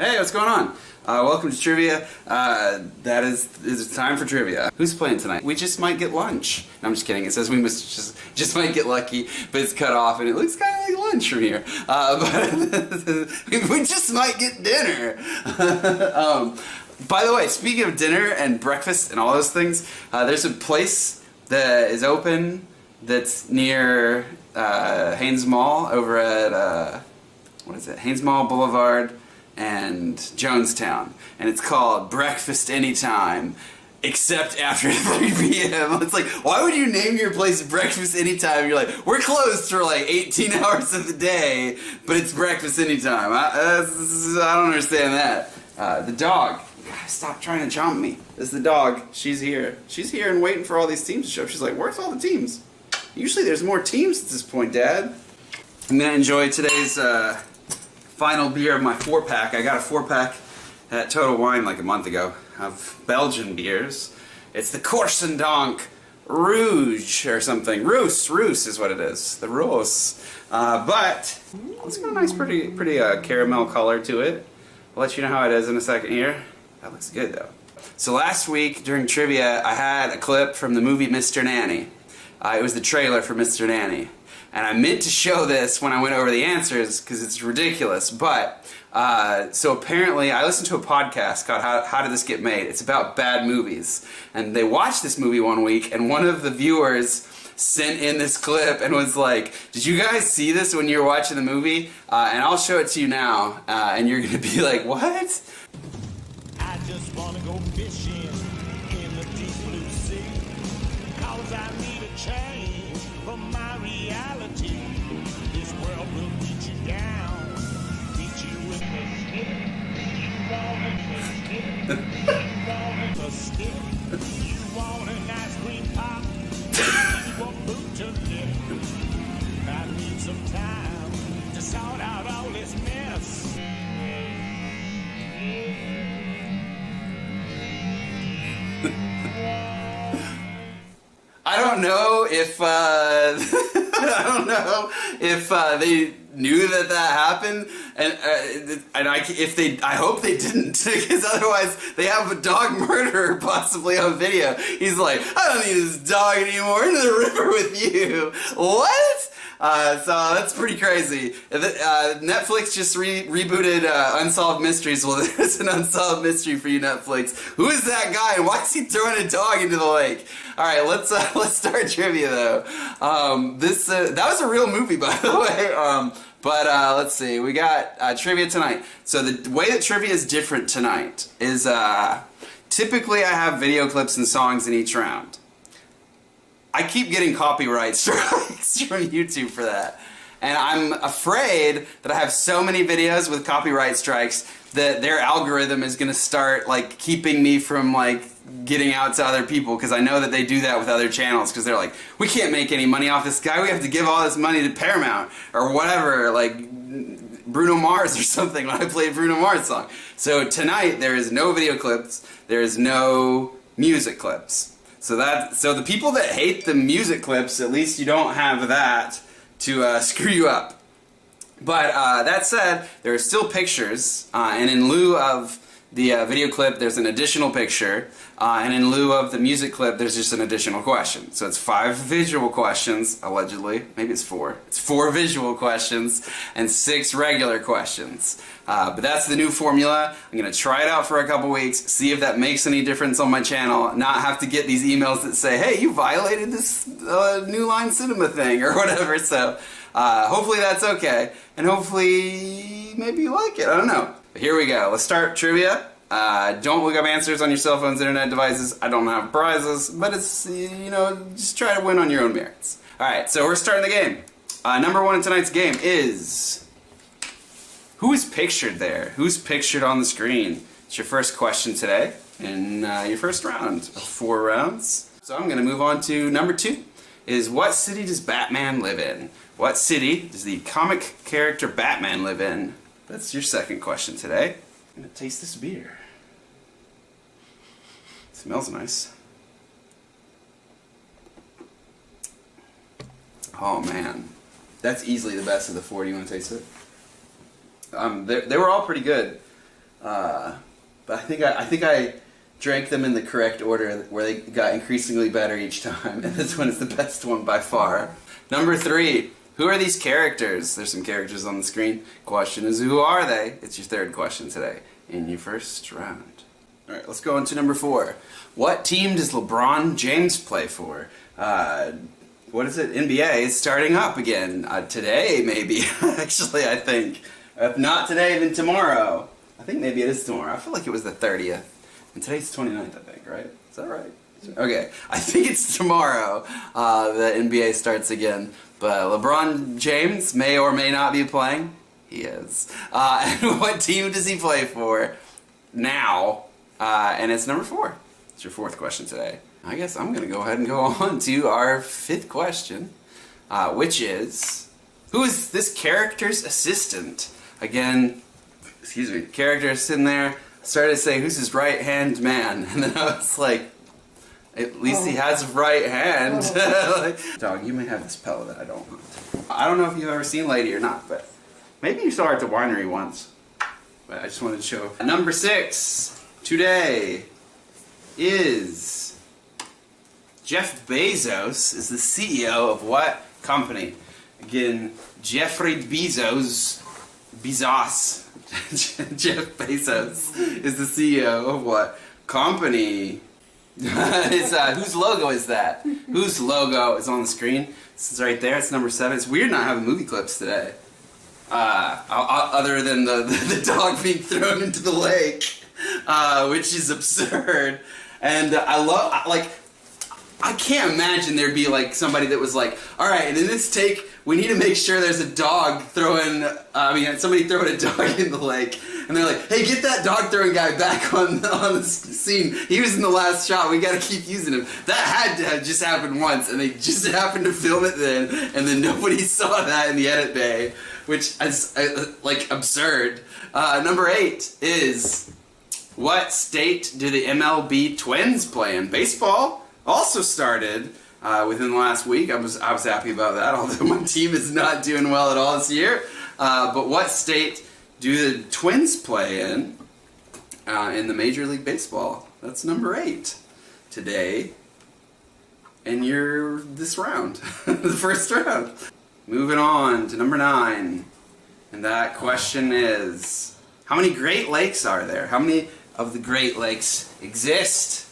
Hey, what's going on? Welcome to Trivia. It's time for Trivia. Who's playing tonight? We just might get lunch. No, I'm just kidding. It says we must just might get lucky, but it's cut off and it looks kind of like lunch from here. But we just might get dinner. By the way, speaking of dinner and breakfast and all those things, there's a place that is open that's near Haynes Mall over at, what is it? Haynes Mall Boulevard and Jonestown, and it's called Breakfast Anytime, except after 3 p.m. It's like, why would you name your place Breakfast Anytime? You're like, we're closed for like 18 hours of the day, but it's Breakfast Anytime. I don't understand that. The dog, God, stop trying to jump me. This is the dog. She's here. She's here and waiting for all these teams to show up. She's like, where's all the teams? Usually there's more teams at this point, Dad. I'm gonna enjoy today's final beer of my 4-pack. I got a 4-pack at Total Wine like a month ago of Belgian beers. It's the Corsendonk Rouge or something. Roos is what it is. The Roos. But it's got a nice, pretty caramel color to it. I'll let you know how it is in a second here. That looks good though. So last week during trivia, I had a clip from the movie Mr. Nanny. It was the trailer for Mr. Nanny. And I meant to show this when I went over the answers because it's ridiculous. But, so apparently I listened to a podcast called How Did This Get Made? It's about bad movies. And they watched this movie one week, and one of the viewers sent in this clip and was like, did you guys see this when you were watching the movie? And I'll show it to you now, and you're going to be like, what? I just want to go fishing in the deep blue sea, 'cause I need a change from my reality. This world will beat you down, beat you with the stick. You want a stick, you want an ice cream pop, you want boot to lick. I need some time to sort out all this mess. I don't know if they knew that happened, and I hope they didn't, because otherwise they have a dog murderer possibly on video. He's like, I don't need this dog anymore. Into the river with you. What? So that's pretty crazy. Netflix just rebooted Unsolved Mysteries. Well, there's an unsolved mystery for you, Netflix. Who is that guy, and why is he throwing a dog into the lake? All right, let's start trivia though. That was a real movie, by the way. But let's see. We got trivia tonight. So the way that trivia is different tonight is typically I have video clips and songs in each round. I keep getting copyright strikes from YouTube for that. And I'm afraid that I have so many videos with copyright strikes that their algorithm is gonna start like keeping me from like getting out to other people, because I know that they do that with other channels, because they're like, we can't make any money off this guy, we have to give all this money to Paramount or whatever, like Bruno Mars or something when I play a Bruno Mars song. So tonight there is no video clips, there is no music clips. So the people that hate the music clips, at least you don't have that to screw you up. But that said, there are still pictures, and in lieu of the video clip, there's an additional picture, and in lieu of the music clip, there's just an additional question. So it's 5 visual questions, allegedly. Maybe it's 4. It's 4 visual questions and 6 regular questions. But that's the new formula. I'm going to try it out for a couple weeks, see if that makes any difference on my channel, not have to get these emails that say, hey, you violated this New Line Cinema thing or whatever. So hopefully that's okay, and hopefully maybe you like it. I don't know. But here we go. Let's start trivia. Don't look up answers on your cell phones, internet devices. I don't have prizes, but it's, you know, just try to win on your own merits. Alright, so we're starting the game. Number 1 in tonight's game is, who is pictured there? Who's pictured on the screen? It's your first question today in your first round of 4 rounds. So I'm going to move on to number 2, is what city does Batman live in? What city does the comic character Batman live in? That's your second question today. I'm going to taste this beer. It smells nice. Oh man, that's easily the best of the 4. Do you want to taste it? They were all pretty good. But I think I drank them in the correct order, where they got increasingly better each time, and this one is the best one by far. Number 3. Who are these characters? There's some characters on the screen. Question is, who are they? It's your third question today in your first round. All right, let's go on to number 4. What team does LeBron James play for? What is it? NBA is starting up again. Today, maybe. Actually, I think. If not today, then tomorrow. I think maybe it is tomorrow. I feel like it was the 30th. And today's 29th, I think, right? Is that right? Okay. I think it's tomorrow the NBA starts again. But LeBron James may or may not be playing. He is. And what team does he play for now? And it's number 4. It's your 4th question today. I guess I'm going to go ahead and go on to our 5th question, which is, who is this character's assistant? Again, excuse me, character sitting there, started to say, who's his right-hand man? And then I was like, at least he has a right hand. Like, dog, you may have this pillow that I don't want. I don't know if you've ever seen Lady or not, but maybe you saw her at the winery once. But I just wanted to show. Number 6 today is Jeff Bezos is the CEO of what company? Again, Jeffrey Bezos, Jeff Bezos is the CEO of what company? Whose logo is that? Whose logo is on the screen? This is right there. It's number 7. It's weird not having movie clips today. Other than the dog being thrown into the lake, which is absurd. And I can't imagine there'd be like somebody that was like, all right, and in this take, we need to make sure there's a dog somebody throwing a dog in the lake. And they're like, hey, get that dog throwing guy back on the scene. He was in the last shot. We got to keep using him. That had to have just happened once, and they just happened to film it then, and then nobody saw that in the edit bay, which is absurd. Number 8 is, what state do the MLB Twins play in? Baseball also started within the last week. I was happy about that, although my team is not doing well at all this year. But what state do the Twins play in the Major League Baseball? That's number 8 today. And you're this round, the first round. Moving on to number 9. And that question is, how many Great Lakes are there? How many of the Great Lakes exist?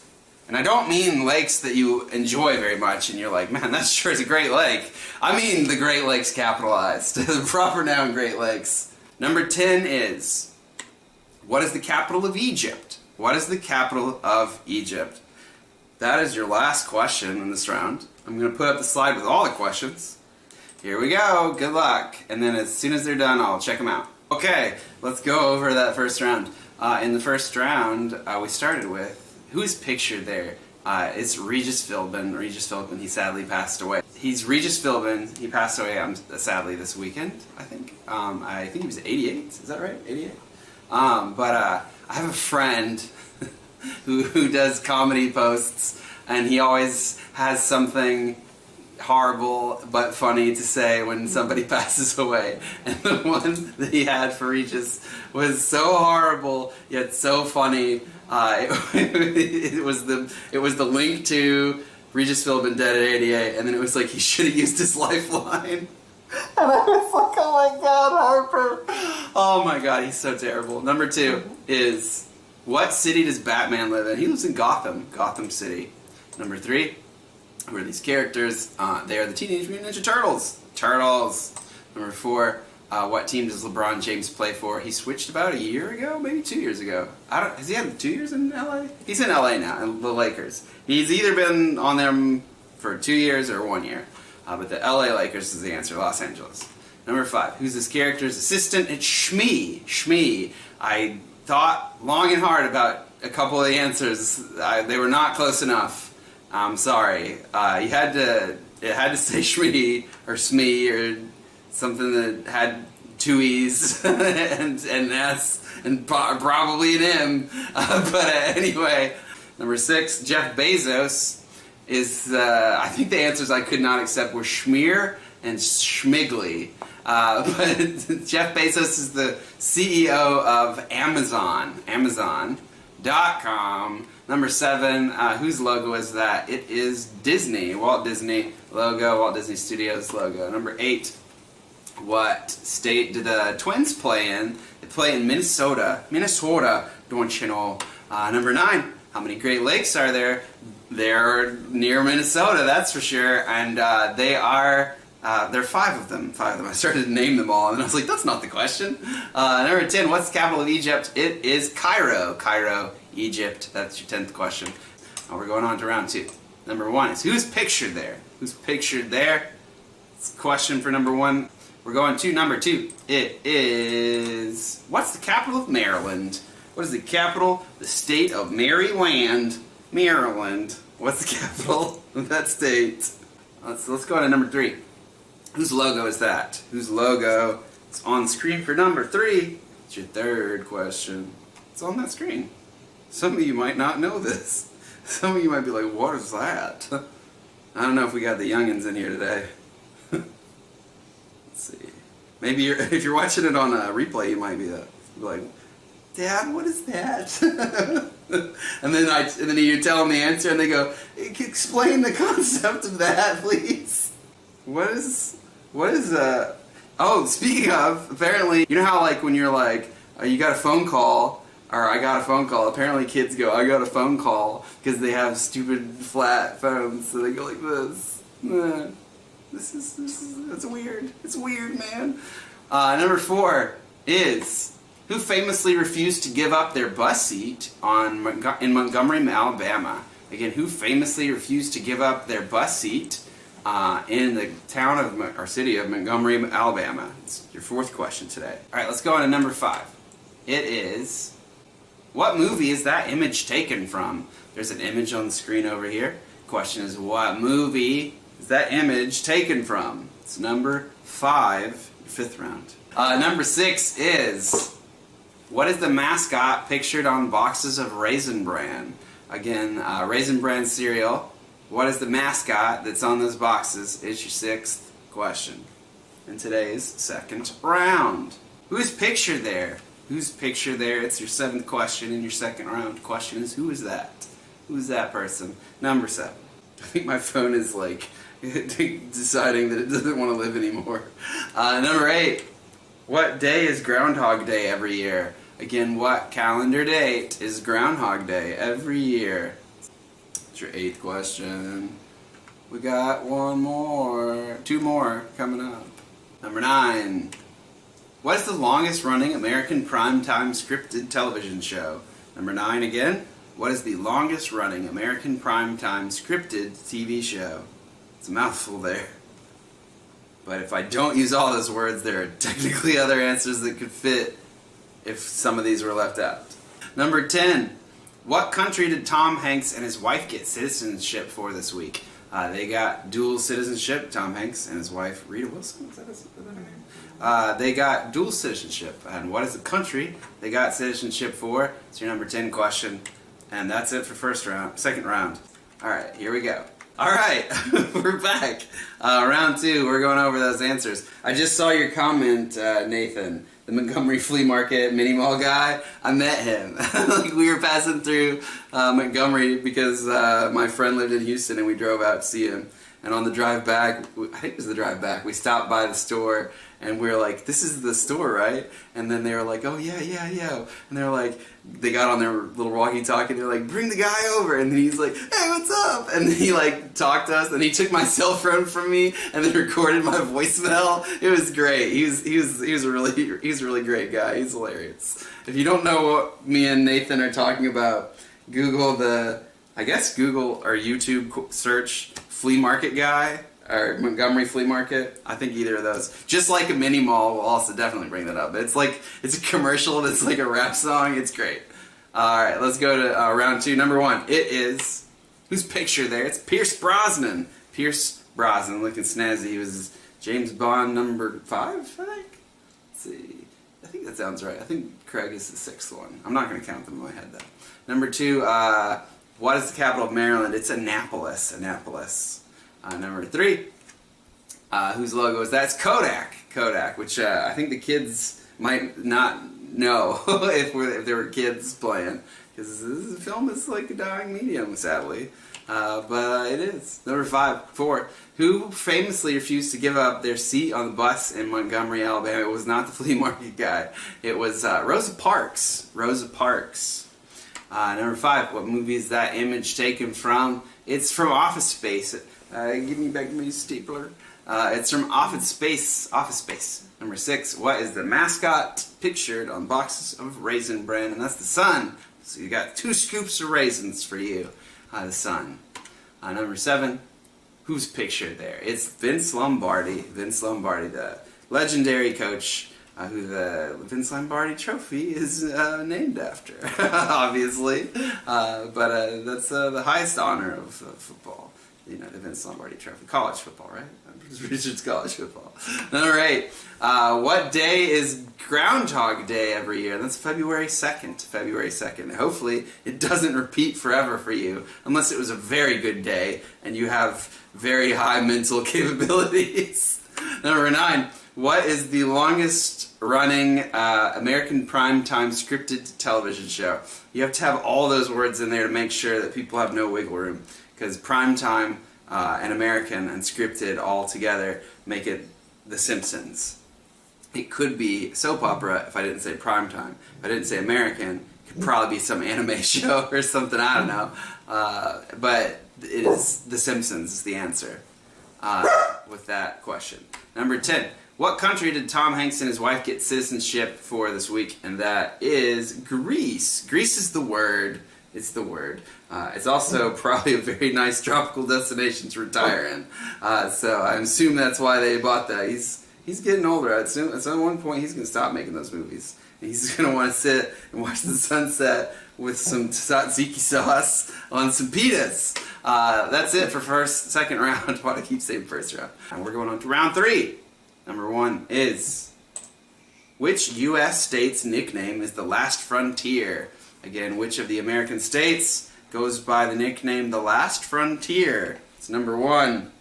And I don't mean lakes that you enjoy very much and you're like, man, that sure is a Great Lake. I mean the Great Lakes capitalized, the proper noun Great Lakes. Number 10 is, what is the capital of Egypt? What is the capital of Egypt? That is your last question in this round. I'm going to put up the slide with all the questions. Here we go. Good luck. And then as soon as they're done, I'll check them out. Okay, let's go over that first round. In the first round, we started with, who's pictured there? It's Regis Philbin. Regis Philbin, he sadly passed away. He's Regis Philbin. He passed away sadly this weekend, I think. I think he was 88. Is that right? 88? But I have a friend who does comedy posts, and he always has something horrible but funny to say when somebody passes away. And the one that he had for Regis was so horrible yet so funny. It was the link to Regis Philbin dead at 88, and then it was like he should have used his lifeline. And I was like, oh my god, Harper. Oh my god, he's so terrible. Number 2 is, what city does Batman live in? He lives in Gotham City. Number 3, who are these characters? They are the Teenage Mutant Ninja Turtles. Number 4, what team does LeBron James play for? He switched about a year ago, maybe 2 years ago. Has he had 2 years in LA? He's in LA now, in the Lakers. He's either been on them for 2 years or 1 year. But the LA Lakers is the answer, Los Angeles. Number 5, who's this character's assistant? It's Shmee. I thought long and hard about a couple of the answers. They were not close enough. I'm sorry. It had to say Shmee or Smee or something that had 2 E's and an S and probably an M. But anyway, number 6, Jeff Bezos is, I think the answers I could not accept were Schmear and Schmigly. But Jeff Bezos is the CEO of Amazon. Amazon.com. Number 7, whose logo is that? It is Disney. Walt Disney logo, Walt Disney Studios logo. Number 8, what state do the Twins play in? They play in Minnesota. Minnesota, don't you know? Number 9, how many Great Lakes are there? They're near Minnesota, that's for sure. And there are 5 of them. 5 of them. I started to name them all, and then I was like, that's not the question. Number 10, what's the capital of Egypt? It is Cairo. Cairo, Egypt. That's your 10th question. Now we're going on to round 2. Number 1 is who's pictured there? Who's pictured there? It's a question for number 1. We're going to number 2. It is, what's the capital of Maryland? What is the capital? The state of Maryland. Maryland. What's the capital of that state? Let's go on to number 3. Whose logo is that? Whose logo is on screen for number 3? It's your 3rd question. It's on that screen. Some of you might not know this. Some of you might be like, what is that? I don't know if we got the youngins in here today. Let's see. Maybe if you're watching it on a replay, you might be like, Dad, what is that? and then you tell them the answer, and they go, explain the concept of that, please. What is oh, speaking of, apparently, you know how like when you're like, you got a phone call, or I got a phone call, apparently kids go, I got a phone call, because they have stupid flat phones, so they go like this. That's weird. It's weird, man. Number 4 is, who famously refused to give up their bus seat in Montgomery, Alabama? Again, who famously refused to give up their bus seat in the town of, or city of Montgomery, Alabama? It's your 4th question today. Alright, let's go on to number 5. It is, what movie is that image taken from? There's an image on the screen over here. Question is, what movie is that image taken from? It's number 5, your 5th round. Number 6 is, what is the mascot pictured on boxes of Raisin Bran? Again, Raisin Bran cereal. What is the mascot that's on those boxes? Is your 6th question in today's 2nd round. Who is pictured there? Who's pictured there? It's your 7th question in your 2nd round. Question is, who is that? Who's that person? Number 7. I think my phone is like deciding that it doesn't want to live anymore. Number 8. What day is Groundhog Day every year? Again, what calendar date is Groundhog Day every year? It's your 8th question. We got 2 more coming up. Number 9. What is the longest running American primetime scripted television show? Number 9 again. What is the longest running American primetime scripted TV show? It's a mouthful there. But if I don't use all those words, there are technically other answers that could fit if some of these were left out. Number 10. What country did Tom Hanks and his wife get citizenship for this week? They got dual citizenship, Tom Hanks and his wife, Rita Wilson. Is that her name? They got dual citizenship. And what is the country they got citizenship for? It's your number 10 question. And that's it for 2nd round. Alright, here we go. Alright, we're back. Round 2, we're going over those answers. I just saw your comment, Nathan. The Montgomery Flea Market mini mall guy. I met him. Like, we were passing through Montgomery because my friend lived in Houston and we drove out to see him. And on the drive back, I think it was the drive back, we stopped by the store and we were like, this is the store, right? And then they were like, oh yeah. And they were like, they got on their little walkie-talkie and they were like, bring the guy over. And then he's like, hey, what's up? And then he like talked to us and he took my cell phone from me and then recorded my voicemail. It was great. He was a really great guy. He's hilarious. If you don't know what me and Nathan are talking about, Google or YouTube search flea market guy, or Montgomery Flea Market. I think either of those. Just like a mini mall will also definitely bring that up. It's a commercial that's like a rap song. It's great. Alright, let's go to round 2. Number 1. It is, who's pictured there? It's Pierce Brosnan. Pierce Brosnan, looking snazzy. He was James Bond number 5, I think? Let's see. I think that sounds right. I think Craig is the 6th one. I'm not going to count them in my head though. Number 2, what is the capital of Maryland? It's Annapolis. Number 3, Whose logo is that? It's Kodak. Kodak, which I think the kids might not know if there were kids playing, because this film is like a dying medium, sadly. But it is. Number 4. Who famously refused to give up their seat on the bus in Montgomery, Alabama? It was not the flea market guy. It was Rosa Parks. Rosa Parks. Number 5. What movie is that image taken from? It's from Office Space. Give me back my stapler. It's from Office Space. Office Space. Number 6. What is the mascot pictured on boxes of Raisin Bran? And that's the sun. So you got 2 scoops of raisins for you. The sun. Number 7. Who's pictured there? It's Vince Lombardi. Vince Lombardi, the legendary coach who the Vince Lombardi Trophy is named after, obviously. But that's the highest honor of football. You know, the Vince Lombardi Trophy. College football, right? Richard's college football. All right. What day is Groundhog Day every year? That's February 2nd. February 2nd. Hopefully it doesn't repeat forever for you, unless it was a very good day and you have very high mental capabilities. Number 9. What is the longest running American primetime scripted television show? You have to have all those words in there to make sure that people have no wiggle room, because primetime and American and scripted all together make it The Simpsons. It could be soap opera if I didn't say primetime. If I didn't say American, it could probably be some anime show or something, I don't know. But it is The Simpsons is the answer with that question. Number 10. What country did Tom Hanks and his wife get citizenship for this week? And that is Greece. Greece is the word. It's the word. It's also probably a very nice tropical destination to retire in. So I assume that's why they bought that. He's getting older. At one point he's going to stop making those movies. He's going to want to sit and watch the sunset with some tzatziki sauce on some pitas. That's it for second round. Why do I keep saying first round? And we're going on to round 3. Number 1 is, which U.S. state's nickname is the Last Frontier? Again, which of the American states goes by the nickname the Last Frontier? It's number 1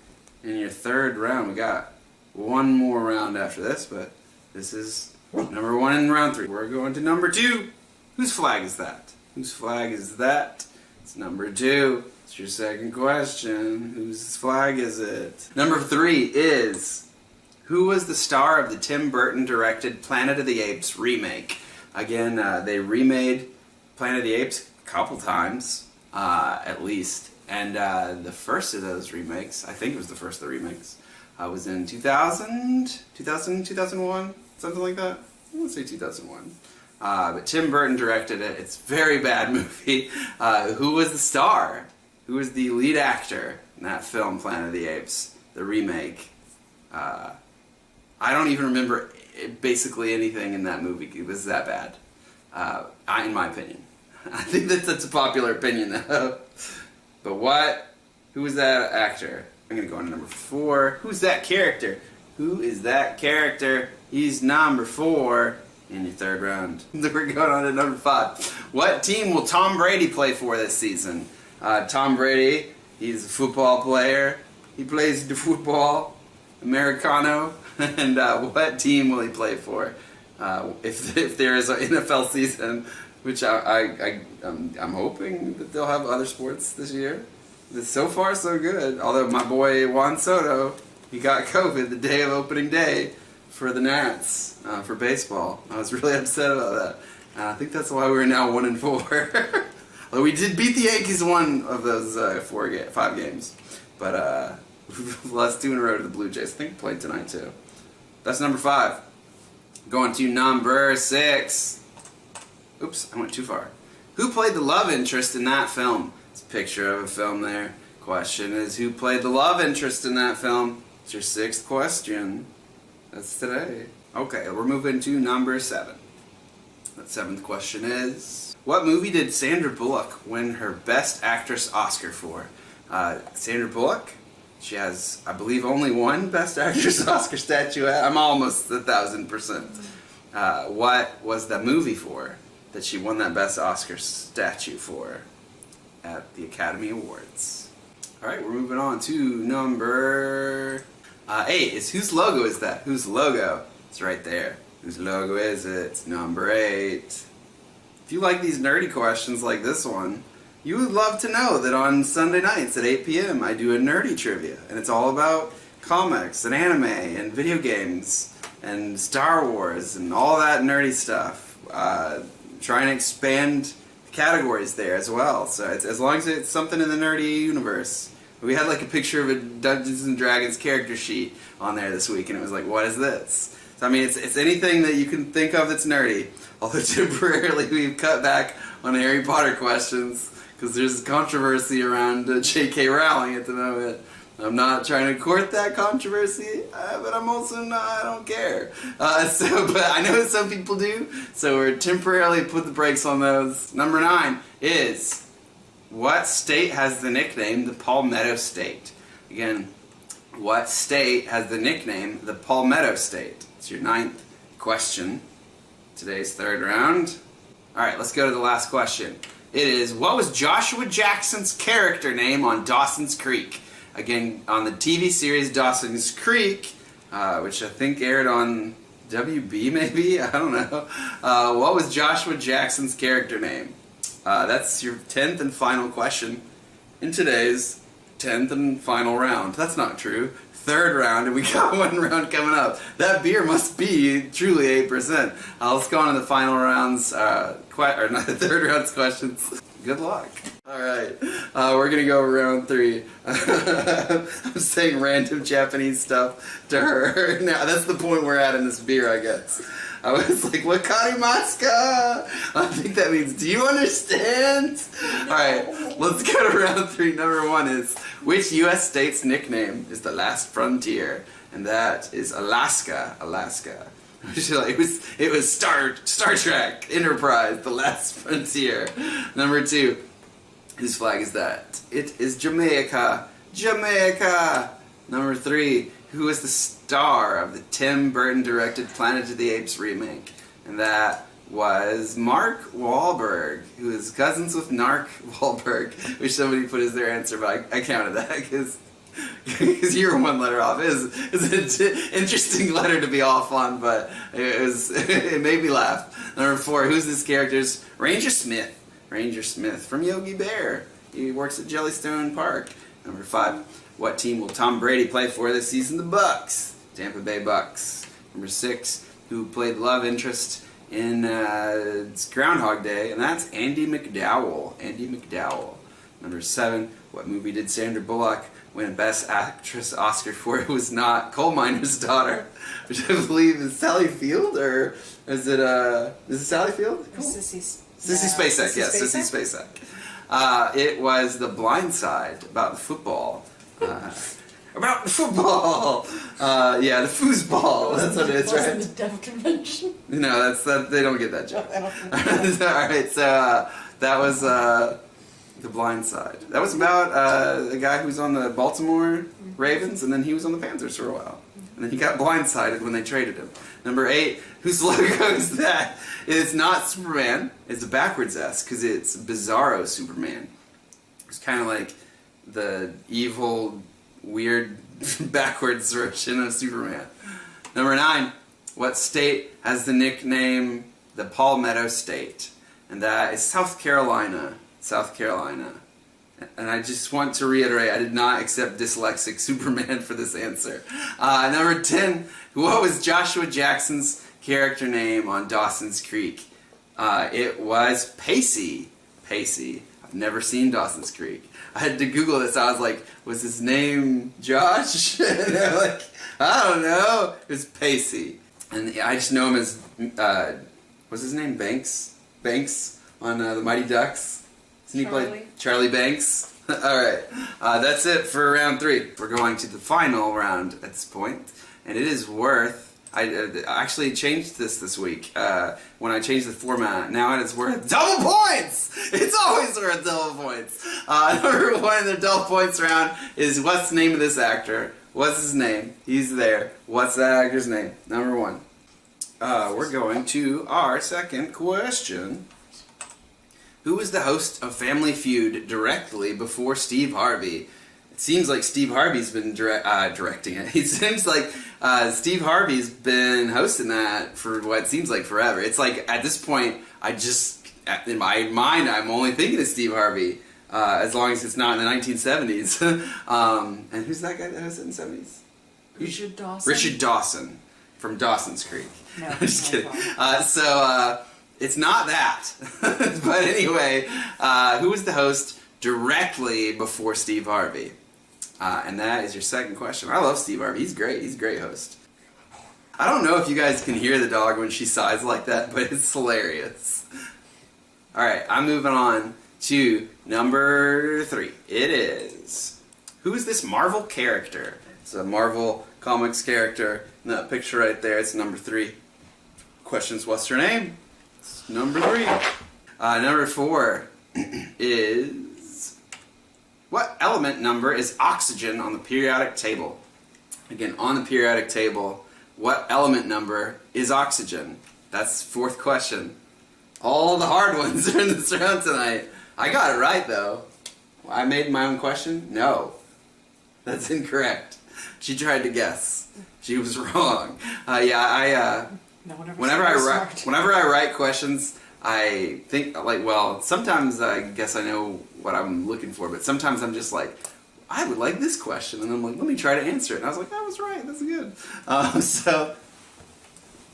in your third round. We got one more round after this, but this is number 1 in round 3. We're going to number 2. Whose flag is that? Whose flag is that? It's number 2. It's your second question. Whose flag is it? Number 3 is, who was the star of the Tim Burton directed Planet of the Apes remake? Again, they remade Planet of the Apes a couple times, at least. And the first of those remakes, I think it was the first of the remakes, was in 2001, something like that. I want to say 2001. But Tim Burton directed it. It's a very bad movie. Who was the star? Who was the lead actor in that film, Planet of the Apes, the remake? I don't even remember basically anything in that movie. It was that bad, in my opinion. I think that's a popular opinion, though. But what? Who was that actor? I'm going to go on to number 4. Who's that character? Who is that character? He's number 4 in your third round. We're going on to number 5. What team will Tom Brady play for this season? Tom Brady, he's a football player. He plays the football, Americano. And what team will he play for if there is an NFL season, which I'm hoping that they'll have other sports this year. So far, so good. Although my boy Juan Soto, he got COVID the day of opening day for the Nats for baseball. I was really upset about that. I think that's why we're now 1-4. Although we did beat the Yankees one of those 5 games, but we've lost 2 in a row to the Blue Jays. I think we played tonight too. That's number 5. Going to number 6. Oops, I went too far. Who played the love interest in that film? It's a picture of a film there. Question is, who played the love interest in that film? It's your 6th question. That's today. Okay, we're moving to number 7. That 7th question is, what movie did Sandra Bullock win her Best Actress Oscar for? Sandra Bullock? She has, I believe, only one Best Actress Oscar statuette. I'm almost 1,000%. What was the movie for that she won that Best Oscar statue for at the Academy Awards? All right, we're moving on to number 8 is whose logo is that? Whose logo? It's right there. Whose logo is it? It's number 8. If you like these nerdy questions like this one, you would love to know that on Sunday nights at 8 p.m. I do a nerdy trivia, and it's all about comics and anime and video games and Star Wars and all that nerdy stuff. Trying to expand categories there as well. So it's, as long as it's something in the nerdy universe. We had like a picture of a Dungeons and Dragons character sheet on there this week, and it was like, what is this? So I mean, it's anything that you can think of that's nerdy. Although temporarily we've cut back on Harry Potter questions because there's controversy around J.K. Rowling at the moment. I'm not trying to court that controversy, but I'm also not, I don't care. But I know some people do, so we're temporarily put the brakes on those. Number 9 is, what state has the nickname the Palmetto State? Again, what state has the nickname the Palmetto State? It's your 9th question. Today's 3rd round. Alright, let's go to the last question. It is, what was Joshua Jackson's character name on Dawson's Creek? Again, on the TV series Dawson's Creek, which I think aired on WB maybe? I don't know. What was Joshua Jackson's character name? That's your 10th and final question in today's 10th and final round. That's not true. 3rd round, and we got 1 round coming up. That beer must be truly 8%. Let's go on to the final rounds, or not the 3rd round's questions. Good luck. Alright, we're gonna go round 3. I'm saying random Japanese stuff to her. Now, that's the point we're at in this beer, I guess. I was like, "Wakarimasu ka?" I think that means, do you understand? Alright, let's go to round 3. Number 1 is, which U.S. state's nickname is the last frontier? And that is Alaska. Alaska. It was Star Trek, Enterprise, the last frontier. Number 2, whose flag is that? It is Jamaica. Jamaica! Number 3, who is the star of the Tim Burton directed Planet of the Apes remake? And that was Mark Wahlberg, who is cousins with Nark Wahlberg, which somebody put as their answer, but I counted that because you're 1 letter off. It's an interesting letter to be off on, but it made me laugh. Number 4, who's this character's? Ranger Smith. Ranger Smith from Yogi Bear. He works at Jellystone Park. Number 5, what team will Tom Brady play for this season? The Bucks. Tampa Bay Bucks. Number 6, who played love interest in Groundhog Day, and that's Andy McDowell. Andy McDowell. Number 7, what movie did Sandra Bullock win Best Actress Oscar for? It was not Coal Miner's Daughter, which I believe is Sally Field, or is it Sally Field? Cool. Sissy Spacek, yes, Sissy Spacek. It was The Blind Side, about the football. About the football! Yeah, the foosball, that's what it is, right? The deaf convention. No, they don't get that joke. Alright, so that was The Blind Side. That was about a guy who's on the Baltimore Ravens, and then he was on the Panthers for a while. And then he got blindsided when they traded him. Number 8, whose logo is that? It's not Superman. It's a backwards S, because it's Bizarro Superman. It's kind of like the evil, weird, backwards version of Superman. Number 9, what state has the nickname the Palmetto State? And that is South Carolina. South Carolina. And I just want to reiterate, I did not accept dyslexic Superman for this answer. Number 10, what was Joshua Jackson's character name on Dawson's Creek? It was Pacey. Pacey. I've never seen Dawson's Creek. I had to Google this. I was like, was his name Josh? And they're like, I don't know. It was Pacey. And I just know him as, what's his name? Banks? Banks on the Mighty Ducks. He played Charlie Banks. Alright, that's it for round 3. We're going to the final round at this point, and it is worth, I actually changed this week, when I changed the format. Now it is worth double points! It's always worth double points! Number 1 in the double points round is, what's the name of this actor? What's his name? He's there. What's that actor's name? Number 1. We're going to our second question. Who was the host of Family Feud directly before Steve Harvey? seems like Steve Harvey's been directing it. It seems like Steve Harvey's been hosting that for what seems like forever. It's like at this point, in my mind, I'm only thinking of Steve Harvey, as long as it's not in the 1970s. And who's that guy that hosted in the 70s? Richard Dawson. Richard Dawson from Dawson's Creek. No, I'm just kidding. So it's not that. But anyway, who was the host directly before Steve Harvey? And that is your second question. I love Steve Harvey. He's great. He's a great host. I don't know if you guys can hear the dog when she sighs like that, but it's hilarious. All right, I'm moving on to number 3. It is, who is this Marvel character? It's a Marvel Comics character. In that picture right there, it's number 3. Questions, what's her name? It's number 3. Number 4 is, what element number is oxygen on the periodic table? Again, on the periodic table, what element number is oxygen? That's 4th question. All the hard ones are in this round tonight. I got it right, though. I made my own question? No. That's incorrect. She tried to guess. She was wrong. Whenever I write questions, I think, sometimes I guess I know what I'm looking for, but sometimes I'm just like, I would like this question, and I'm like, let me try to answer it. And I was like, that was right, that's good.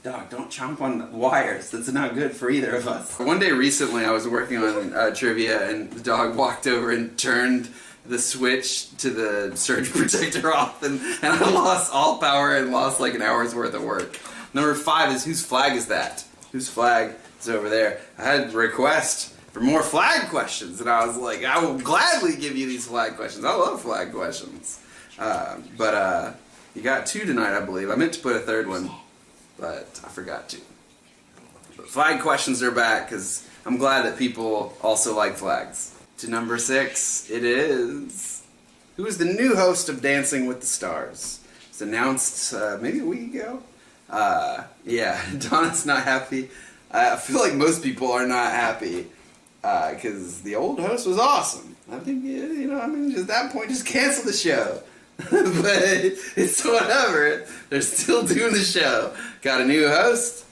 Dog, don't chomp on wires. That's not good for either of us. One day recently, I was working on trivia, and the dog walked over and turned the switch to the surge protector off, and I lost all power and lost like an hour's worth of work. Number 5 is, whose flag is that? Whose flag is over there? I had a request for more flag questions, and I was like, I will gladly give you these flag questions. I love flag questions. But you got 2 tonight, I believe. I meant to put a 3rd one, but I forgot to. But flag questions are back, because I'm glad that people also like flags. To number 6, it is, who is the new host of Dancing with the Stars? It was announced maybe a week ago. Yeah, Donna's not happy. I feel like most people are not happy, because the old host was awesome. I think, at that point, just cancel the show. But it's whatever. They're still doing the show. Got a new host?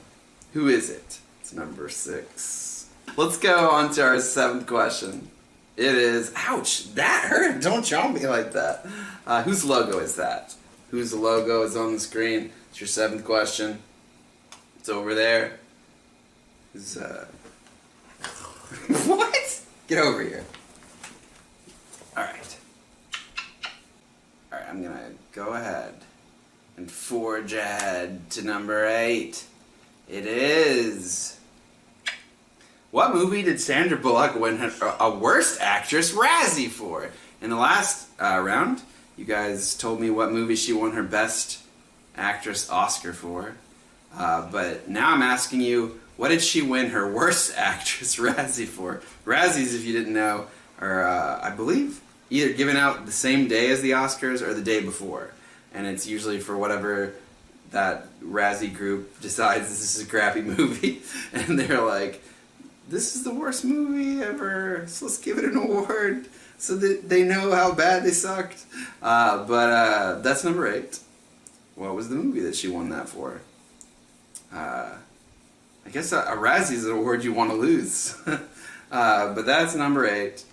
Who is it? It's number 6. Let's go on to our 7th question. It is, ouch, that hurt. Don't chomp me like that. Whose logo is that? Whose logo is on the screen? It's your 7th question. It's over there. Who's, what? Get over here. Alright. Alright, I'm gonna go ahead and forge ahead to number 8. It is, what movie did Sandra Bullock win a Worst Actress Razzie for? In the last round, you guys told me what movie she won her Best Actress Oscar for. But now I'm asking you, what did she win her Worst Actress Razzie for? Razzies, if you didn't know, are, I believe, either given out the same day as the Oscars or the day before. And it's usually for whatever that Razzie group decides this is a crappy movie. And they're like, this is the worst movie ever, so let's give it an award so that they know how bad they sucked. But that's number 8. What was the movie that she won that for? I guess a Razzie is an award you want to lose. But that's number 8.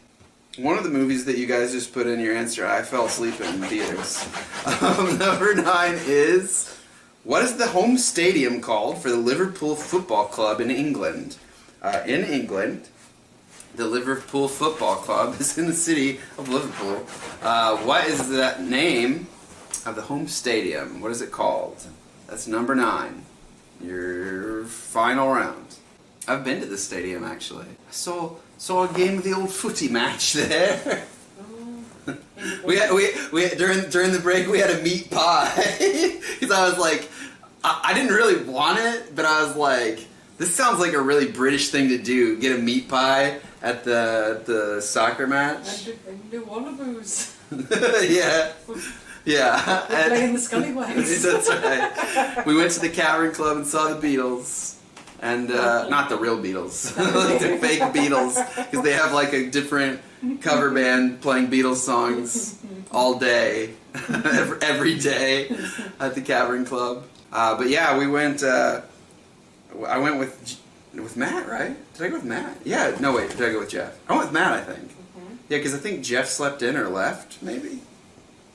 One of the movies that you guys just put in your answer, I fell asleep in theaters. Number 9 is, what is the home stadium called for the Liverpool Football Club in England? In England, the Liverpool Football Club is in the city of Liverpool. What is the name of the home stadium? What is it called? That's number 9. Your final round. I've been to this stadium, actually. I saw a game of the old footy match there. we during the break we had a meat pie because I was like, I didn't really want it, but I was like, this sounds like a really British thing to do. Get a meat pie at the soccer match. And do wallaboos. Yeah. Yeah. We're playing the Scallywags. That's right. We went to the Cavern Club and saw the Beatles. and not the real Beatles, like the fake Beatles, because they have like a different cover band playing Beatles songs all day, every day at the Cavern Club. But yeah, we went. I went with Matt, right? Did I go with Matt? Yeah. No, wait. Did I go with Jeff? I went with Matt, I think. Yeah, because I think Jeff slept in or left, maybe.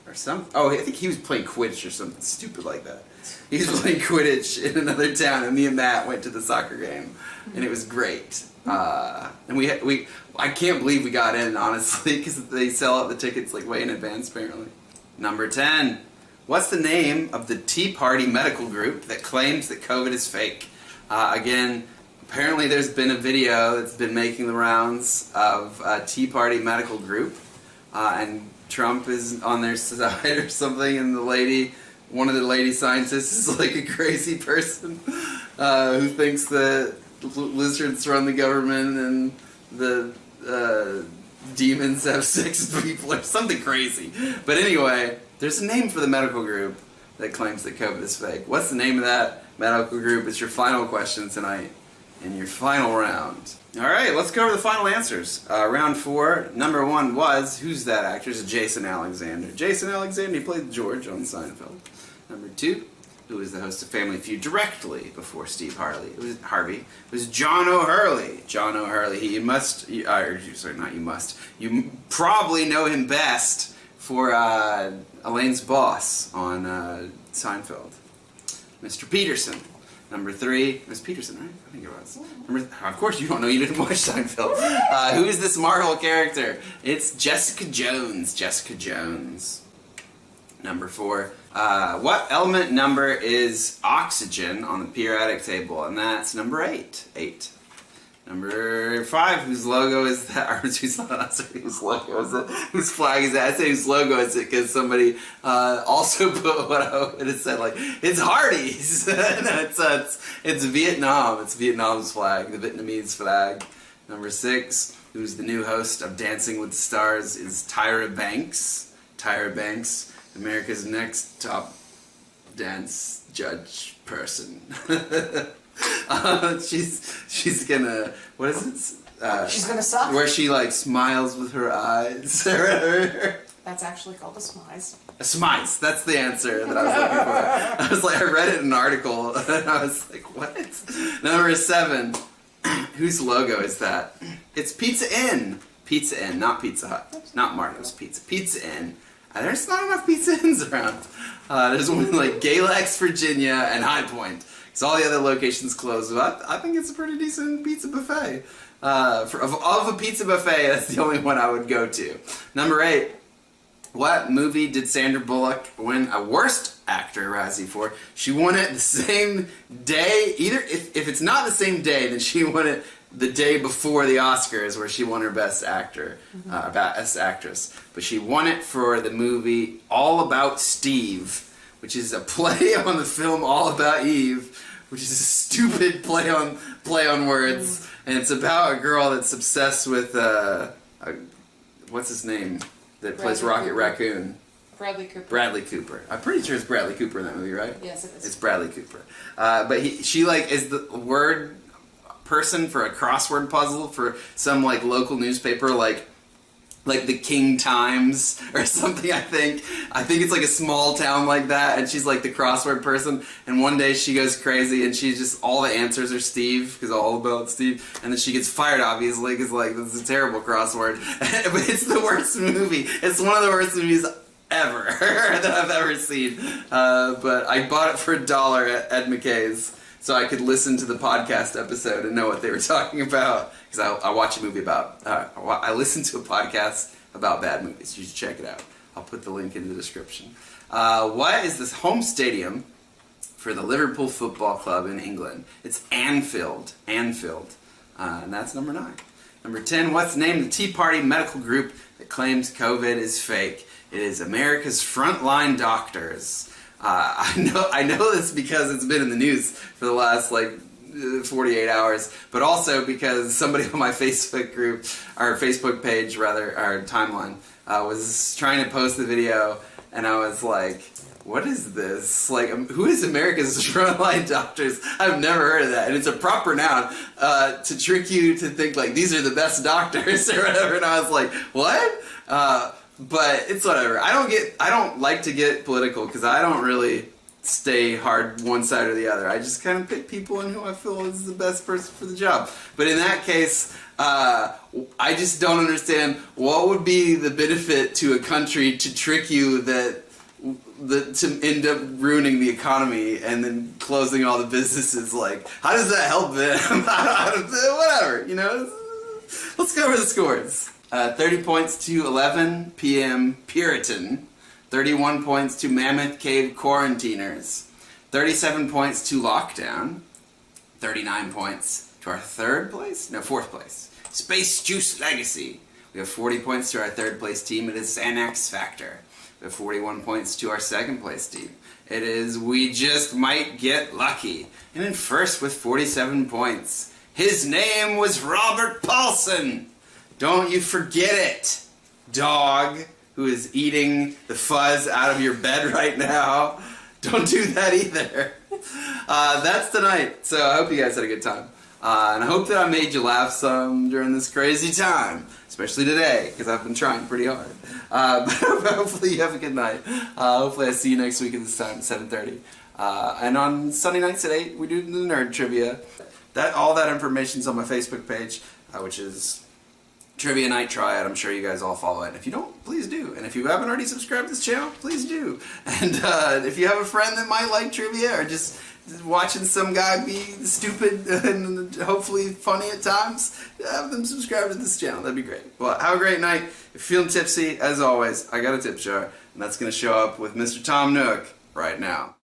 Or some. Oh, I think he was playing Quidditch or something stupid like that. He was playing Quidditch in another town, and me and Matt went to the soccer game, and it was great. And we I can't believe we got in, honestly, because they sell out the tickets like way in advance, apparently. Number 10. What's the name of the Tea Party medical group that claims that COVID is fake? Again, apparently there's been a video that's been making the rounds of a Tea Party medical group, and Trump is on their side or something, and one of the lady scientists is like a crazy person who thinks that lizards run the government and the demons have sex with people or something crazy. But anyway, there's a name for the medical group that claims that COVID is fake. What's the name of that medical group? It's your final question tonight in your final round. All right, let's go over the final answers. Round 4, number 1 was, who's that actor? It's Jason Alexander. Jason Alexander, he played George on Seinfeld. Number 2, who was the host of Family Feud directly before Steve Harvey. It was John O'Hurley. John O'Hurley. You probably know him best for Elaine's boss on Seinfeld. Mr. Peterson. Number 3, it was Peterson, right? I think it was. Of course you don't know, you didn't watch Seinfeld. Who is this Marvel character? It's Jessica Jones. Jessica Jones. Number 4, what element number is oxygen on the periodic table? And that's number 8. 8. Number 5, whose logo is that? Or whose logo is it? Whose flag is that? I say whose logo is it because somebody also put what I would have said, like, it's Hardee's. No, it's Vietnam. It's Vietnam's flag, the Vietnamese flag. Number 6, who's the new host of Dancing with the Stars, is Tyra Banks. Tyra Banks, America's next top dance judge person. She's gonna, what is it? She's gonna suck. Where she like smiles with her eyes. That's actually called a smize. A smize. That's the answer that I was looking for. I was like, I read it in an article and I was like, what? Number 7. Whose logo is that? It's Pizza Inn. Pizza Inn, not Pizza Hut. Not Marco's Pizza. Pizza Inn. There's not enough Pizza Inns around. There's one in like Galax, Virginia, and High Point. Because all the other locations closed. But I think it's a pretty decent pizza buffet. Of a pizza buffet, that's the only one I would go to. Number 8. What movie did Sandra Bullock win a Worst Actor Razzie for? She won it the same day. Either if it's not the same day, then she won it the day before the Oscars, where she won her Best Actor, Best Actress. But she won it for the movie All About Steve, which is a play on the film All About Eve, which is a stupid play on words, and it's about a girl that's obsessed with what's his name that plays Rocket Raccoon. Bradley Cooper. Bradley Cooper. I'm pretty sure it's Bradley Cooper in that movie, right? Yes, it is. It's Bradley Cooper. But she like is the word person for a crossword puzzle for some like local newspaper, like the King Times or something. I think it's like a small town like that, and she's like the crossword person, and one day she goes crazy and she just, all the answers are Steve, because all about Steve, and then she gets fired obviously because like this is a terrible crossword. But it's the worst movie. It's one of the worst movies ever that I've ever seen. But I bought it for $1 at Ed McKay's so I could listen to the podcast episode and know what they were talking about. Because I watch a movie about, I listen to a podcast about bad movies. You should check it out. I'll put the link in the description. What is this home stadium for the Liverpool Football Club in England? It's Anfield. Anfield. And that's number 9. Number 10, what's the name of the Tea Party medical group that claims COVID is fake? It is America's Frontline Doctors. I know this because it's been in the news for the last 48 hours, but also because somebody on my Facebook group, our Facebook page rather, our timeline, was trying to post the video, and I was like, what is this? Like, who is America's frontline doctors? I've never heard of that. And it's a proper noun to trick you to think, like, these are the best doctors or whatever. And I was like, what? But it's whatever. I don't like to get political because I don't really stay hard one side or the other. I just kind of pick people in who I feel is the best person for the job. But in that case, I just don't understand what would be the benefit to a country to trick you to end up ruining the economy and then closing all the businesses. Like, how does that help them? Whatever, you know. Let's go over the scores. 30 points to 11 p.m. Puritan. 31 points to Mammoth Cave Quarantiners. 37 points to Lockdown. 39 points to our fourth place. Space Juice Legacy. We have 40 points to our third place team. It is Xanax Factor. We have 41 points to our second place team. It is We Just Might Get Lucky. And in first with 47 points, his name was Robert Paulson. Don't you forget it, dog, who is eating the fuzz out of your bed right now. Don't do that either. That's tonight, so I hope you guys had a good time. And I hope that I made you laugh some during this crazy time, especially today, because I've been trying pretty hard. But hopefully you have a good night. Hopefully I see you next week at this time, 7:30. And on Sunday nights at 8, we do the Nerd Trivia. All that information's on my Facebook page, which is Trivia Night Triad. I'm sure you guys all follow it. And if you don't, please do. And if you haven't already subscribed to this channel, please do. And if you have a friend that might like trivia or just watching some guy be stupid and hopefully funny at times, have them subscribe to this channel. That'd be great. Well, have a great night. If you're feeling tipsy, as always, I got a tip jar. And that's going to show up with Mr. Tom Nook right now.